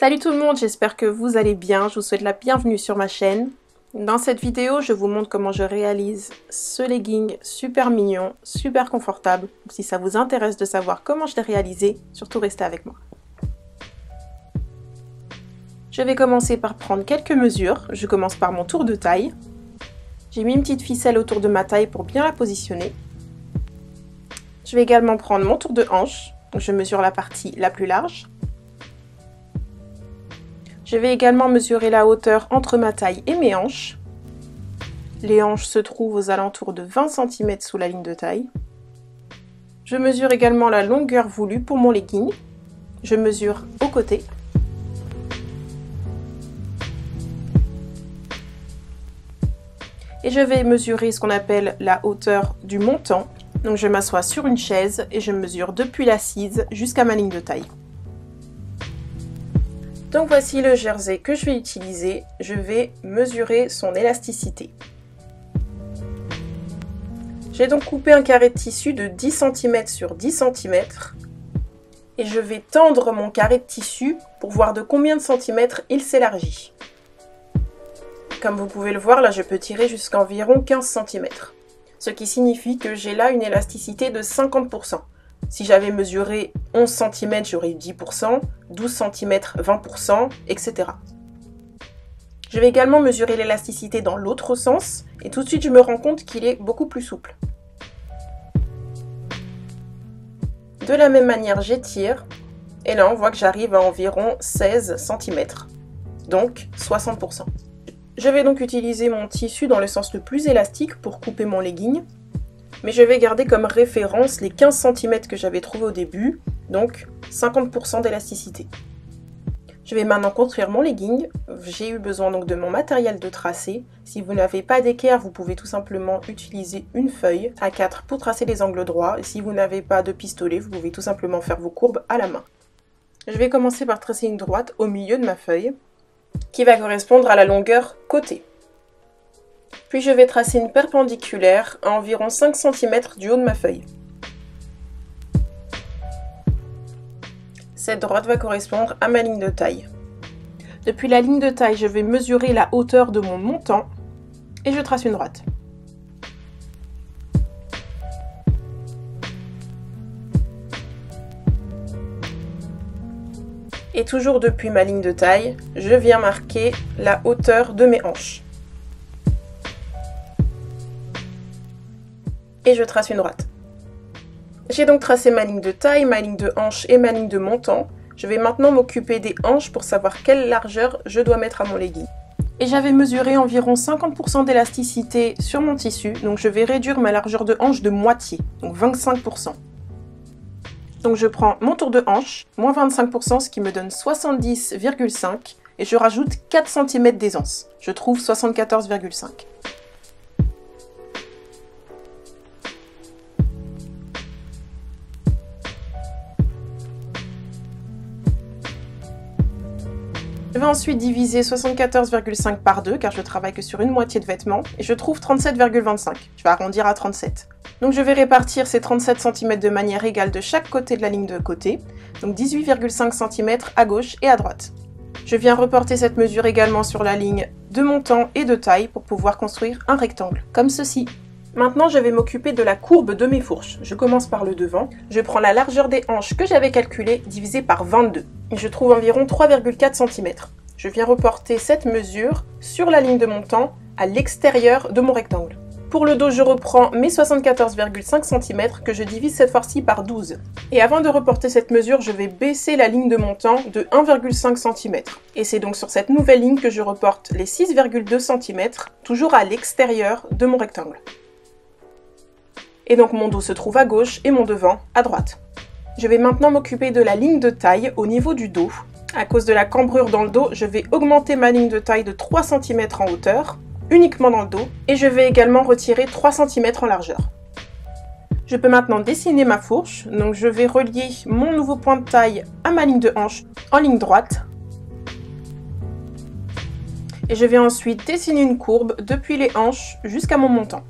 Salut tout le monde, j'espère que vous allez bien, je vous souhaite la bienvenue sur ma chaîne. Dans cette vidéo, je vous montre comment je réalise ce legging super mignon, super confortable. Si ça vous intéresse de savoir comment je l'ai réalisé, surtout restez avec moi. Je vais commencer par prendre quelques mesures, je commence par mon tour de taille. J'ai mis une petite ficelle autour de ma taille pour bien la positionner. Je vais également prendre mon tour de hanche, donc je mesure la partie la plus large. Je vais également mesurer la hauteur entre ma taille et mes hanches. Les hanches se trouvent aux alentours de 20 cm sous la ligne de taille. Je mesure également la longueur voulue pour mon legging. Je mesure au côté. Et je vais mesurer ce qu'on appelle la hauteur du montant. Donc je m'assois sur une chaise et je mesure depuis l'assise jusqu'à ma ligne de taille. Donc voici le jersey que je vais utiliser. Je vais mesurer son élasticité. J'ai donc coupé un carré de tissu de 10 cm sur 10 cm. Et je vais tendre mon carré de tissu pour voir de combien de centimètres il s'élargit. Comme vous pouvez le voir, là je peux tirer jusqu'à environ 15 cm. Ce qui signifie que j'ai là une élasticité de 50%. Si j'avais mesuré 11 cm, j'aurais eu 10%, 12 cm, 20%, etc. Je vais également mesurer l'élasticité dans l'autre sens, et tout de suite je me rends compte qu'il est beaucoup plus souple. De la même manière, j'étire, et là on voit que j'arrive à environ 16 cm, donc 60%. Je vais donc utiliser mon tissu dans le sens le plus élastique pour couper mon legging. Mais je vais garder comme référence les 15 cm que j'avais trouvés au début, donc 50% d'élasticité. Je vais maintenant construire mon legging. J'ai eu besoin donc de mon matériel de tracé. Si vous n'avez pas d'équerre, vous pouvez tout simplement utiliser une feuille A4 pour tracer les angles droits. Et si vous n'avez pas de pistolet, vous pouvez tout simplement faire vos courbes à la main. Je vais commencer par tracer une droite au milieu de ma feuille, qui va correspondre à la longueur côté. Puis je vais tracer une perpendiculaire à environ 5 cm du haut de ma feuille. Cette droite va correspondre à ma ligne de taille. Depuis la ligne de taille, je vais mesurer la hauteur de mon montant et je trace une droite. Et toujours depuis ma ligne de taille, je viens marquer la hauteur de mes hanches. Et je trace une droite. J'ai donc tracé ma ligne de taille, ma ligne de hanche et ma ligne de montant. Je vais maintenant m'occuper des hanches pour savoir quelle largeur je dois mettre à mon legging. Et j'avais mesuré environ 50% d'élasticité sur mon tissu, donc je vais réduire ma largeur de hanche de moitié, donc 25%. Donc je prends mon tour de hanche, moins 25%, ce qui me donne 70,5 et je rajoute 4 cm d'aisance. Je trouve 74,5. Je vais ensuite diviser 74,5 par 2 car je travaille que sur une moitié de vêtement et je trouve 37,25. Je vais arrondir à 37. Donc je vais répartir ces 37 cm de manière égale de chaque côté de la ligne de côté, donc 18,5 cm à gauche et à droite. Je viens reporter cette mesure également sur la ligne de montant et de taille pour pouvoir construire un rectangle, comme ceci. Maintenant, je vais m'occuper de la courbe de mes fourches. Je commence par le devant. Je prends la largeur des hanches que j'avais calculée divisée par 22. Et je trouve environ 3,4 cm. Je viens reporter cette mesure sur la ligne de montant à l'extérieur de mon rectangle. Pour le dos, je reprends mes 74,5 cm que je divise cette fois-ci par 12. Et avant de reporter cette mesure, je vais baisser la ligne de montant de 1,5 cm. Et c'est donc sur cette nouvelle ligne que je reporte les 6,2 cm, toujours à l'extérieur de mon rectangle. Et donc mon dos se trouve à gauche et mon devant à droite. Je vais maintenant m'occuper de la ligne de taille au niveau du dos. À cause de la cambrure dans le dos, je vais augmenter ma ligne de taille de 3 cm en hauteur, uniquement dans le dos, et je vais également retirer 3 cm en largeur. Je peux maintenant dessiner ma fourche, donc je vais relier mon nouveau point de taille à ma ligne de hanche en ligne droite. Et je vais ensuite dessiner une courbe depuis les hanches jusqu'à mon montant.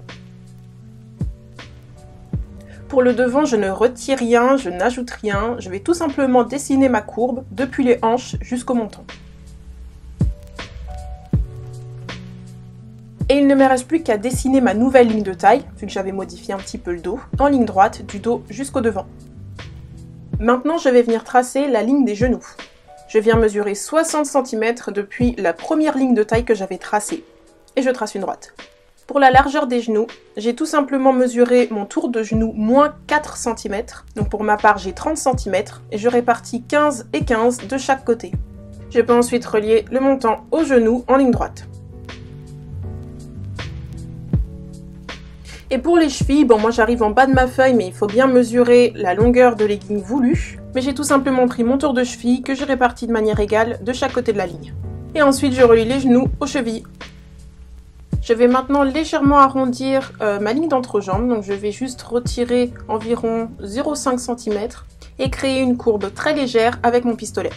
pour le devant, je ne retire rien, je n'ajoute rien. Je vais tout simplement dessiner ma courbe depuis les hanches jusqu'au menton. Et il ne me reste plus qu'à dessiner ma nouvelle ligne de taille, vu que j'avais modifié un petit peu le dos, en ligne droite du dos jusqu'au devant. Maintenant, je vais venir tracer la ligne des genoux. Je viens mesurer 60 cm depuis la première ligne de taille que j'avais tracée. Et je trace une droite. Pour la largeur des genoux, j'ai tout simplement mesuré mon tour de genou moins 4 cm. Donc pour ma part, j'ai 30 cm et je répartis 15 et 15 de chaque côté. Je peux ensuite relier le montant au genou en ligne droite. Et pour les chevilles, bon moi j'arrive en bas de ma feuille mais il faut bien mesurer la longueur de legging voulue. Mais j'ai tout simplement pris mon tour de cheville que j'ai réparti de manière égale de chaque côté de la ligne. Et ensuite je relie les genoux aux chevilles. Je vais maintenant légèrement arrondir ma ligne d'entrejambe, donc je vais juste retirer environ 0,5 cm et créer une courbe très légère avec mon pistolet.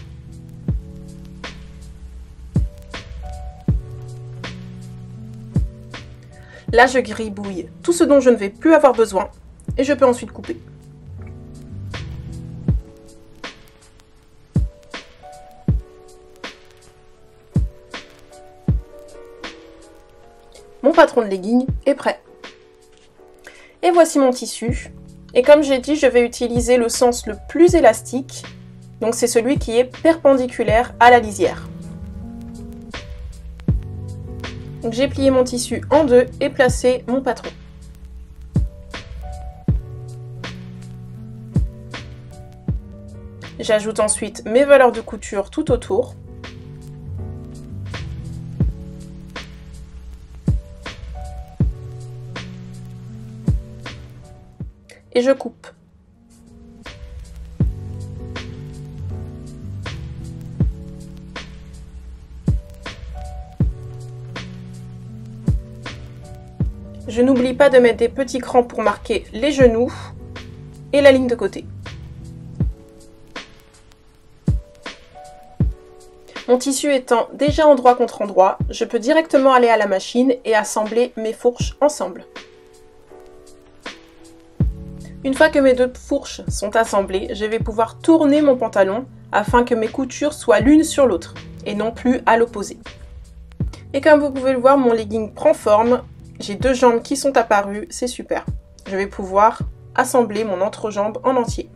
Là, je gribouille tout ce dont je ne vais plus avoir besoin et je peux ensuite couper. Mon patron de legging est prêt. Et voici mon tissu. Et comme j'ai dit, je vais utiliser le sens le plus élastique. Donc c'est celui qui est perpendiculaire à la lisière. Donc j'ai plié mon tissu en deux et placé mon patron. J'ajoute ensuite mes valeurs de couture tout autour. Et je coupe. Je n'oublie pas de mettre des petits crans pour marquer les genoux et la ligne de côté. Mon tissu étant déjà endroit contre endroit, je peux directement aller à la machine et assembler mes fourches ensemble. Une fois que mes deux fourches sont assemblées, je vais pouvoir tourner mon pantalon afin que mes coutures soient l'une sur l'autre et non plus à l'opposé. Et comme vous pouvez le voir, mon legging prend forme. J'ai deux jambes qui sont apparues, c'est super. Je vais pouvoir assembler mon entrejambe en entier.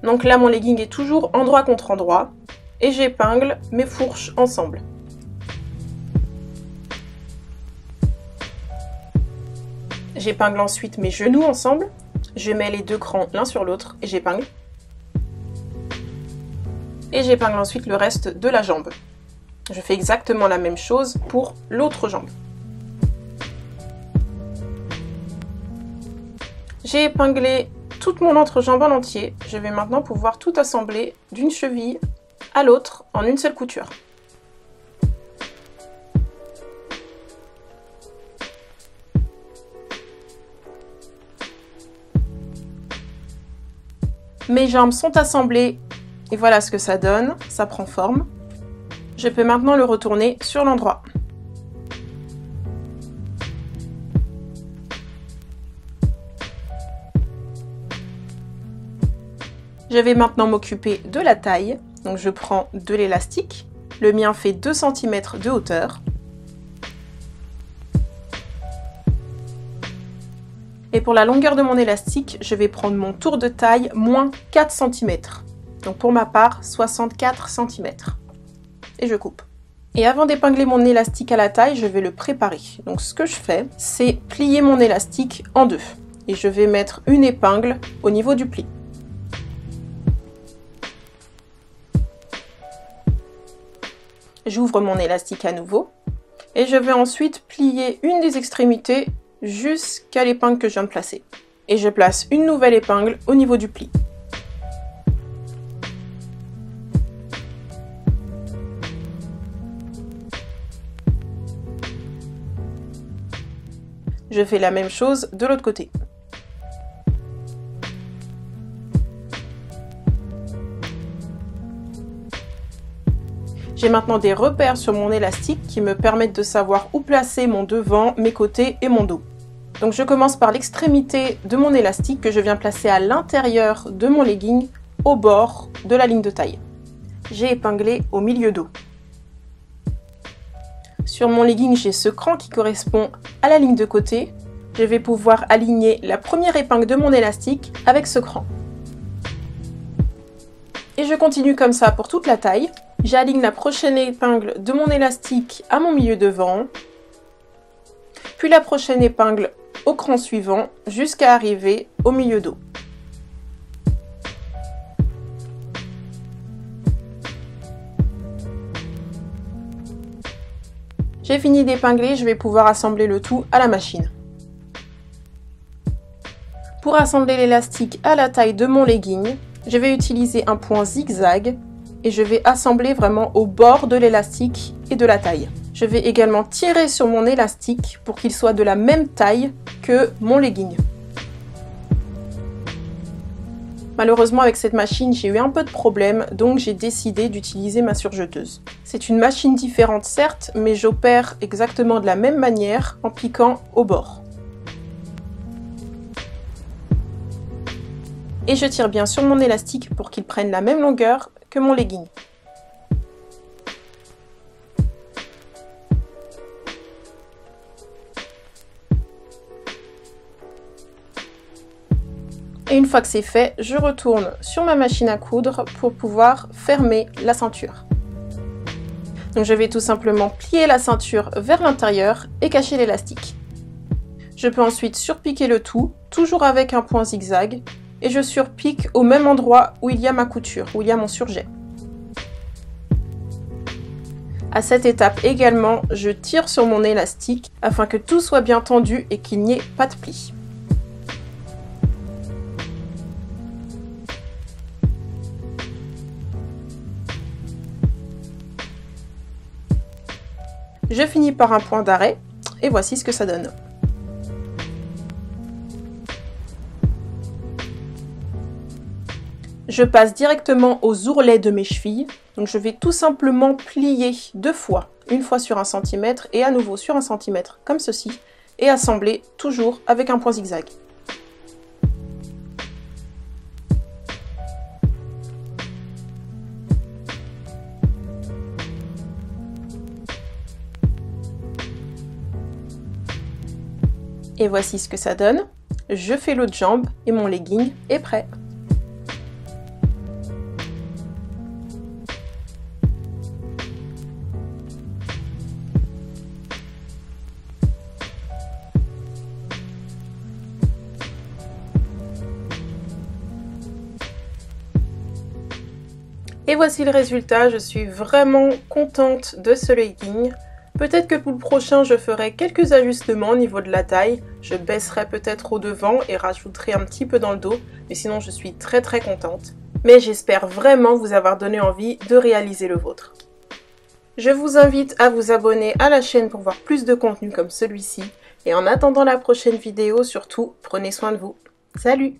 Donc là, mon legging est toujours endroit contre endroit et j'épingle mes fourches ensemble. J'épingle ensuite mes genoux ensemble. Je mets les deux crans l'un sur l'autre et j'épingle. Et j'épingle ensuite le reste de la jambe. Je fais exactement la même chose pour l'autre jambe. J'ai épinglé toute mon entrejambe en entier. Je vais maintenant pouvoir tout assembler d'une cheville à l'autre en une seule couture. Mes jambes sont assemblées et voilà ce que ça donne, ça prend forme. Je peux maintenant le retourner sur l'endroit. Je vais maintenant m'occuper de la taille, donc je prends de l'élastique. Le mien fait 2 cm de hauteur. Et pour la longueur de mon élastique, je vais prendre mon tour de taille moins 4 cm. Donc pour ma part, 64 cm. Et je coupe. Et avant d'épingler mon élastique à la taille, je vais le préparer. Donc ce que je fais, c'est plier mon élastique en deux. Et je vais mettre une épingle au niveau du pli. J'ouvre mon élastique à nouveau. Et je vais ensuite plier une des extrémités jusqu'à l'épingle que je viens de placer. Et je place une nouvelle épingle au niveau du pli. Je fais la même chose de l'autre côté. J'ai maintenant des repères sur mon élastique qui me permettent de savoir où placer mon devant, mes côtés et mon dos. Donc je commence par l'extrémité de mon élastique que je viens placer à l'intérieur de mon legging, au bord de la ligne de taille. J'ai épinglé au milieu dos. Sur mon legging, j'ai ce cran qui correspond à la ligne de côté. Je vais pouvoir aligner la première épingle de mon élastique avec ce cran. Et je continue comme ça pour toute la taille. J'aligne la prochaine épingle de mon élastique à mon milieu devant, puis la prochaine épingle au cran suivant jusqu'à arriver au milieu dos. J'ai fini d'épingler, je vais pouvoir assembler le tout à la machine. Pour assembler l'élastique à la taille de mon legging, je vais utiliser un point zigzag et je vais assembler vraiment au bord de l'élastique et de la taille. Je vais également tirer sur mon élastique pour qu'il soit de la même taille que mon legging. Malheureusement avec cette machine j'ai eu un peu de problème, donc j'ai décidé d'utiliser ma surjeteuse. C'est une machine différente certes, mais j'opère exactement de la même manière en piquant au bord. Et je tire bien sur mon élastique pour qu'il prenne la même longueur que mon legging. Et une fois que c'est fait, je retourne sur ma machine à coudre pour pouvoir fermer la ceinture. Donc je vais tout simplement plier la ceinture vers l'intérieur et cacher l'élastique. Je peux ensuite surpiquer le tout, toujours avec un point zigzag, et je surpique au même endroit où il y a ma couture, où il y a mon surjet. À cette étape également, je tire sur mon élastique afin que tout soit bien tendu et qu'il n'y ait pas de plis. Je finis par un point d'arrêt et voici ce que ça donne. Je passe directement aux ourlets de mes chevilles. Donc je vais tout simplement plier deux fois, une fois sur 1 cm et à nouveau sur 1 cm comme ceci, et assembler toujours avec un point zigzag. Et voici ce que ça donne. Je fais l'autre jambe et mon legging est prêt. Et voici le résultat, je suis vraiment contente de ce legging. Peut-être que pour le prochain, je ferai quelques ajustements au niveau de la taille. Je baisserai peut-être au devant et rajouterai un petit peu dans le dos. Mais sinon, je suis très contente. Mais j'espère vraiment vous avoir donné envie de réaliser le vôtre. Je vous invite à vous abonner à la chaîne pour voir plus de contenu comme celui-ci. Et en attendant la prochaine vidéo, surtout, prenez soin de vous. Salut!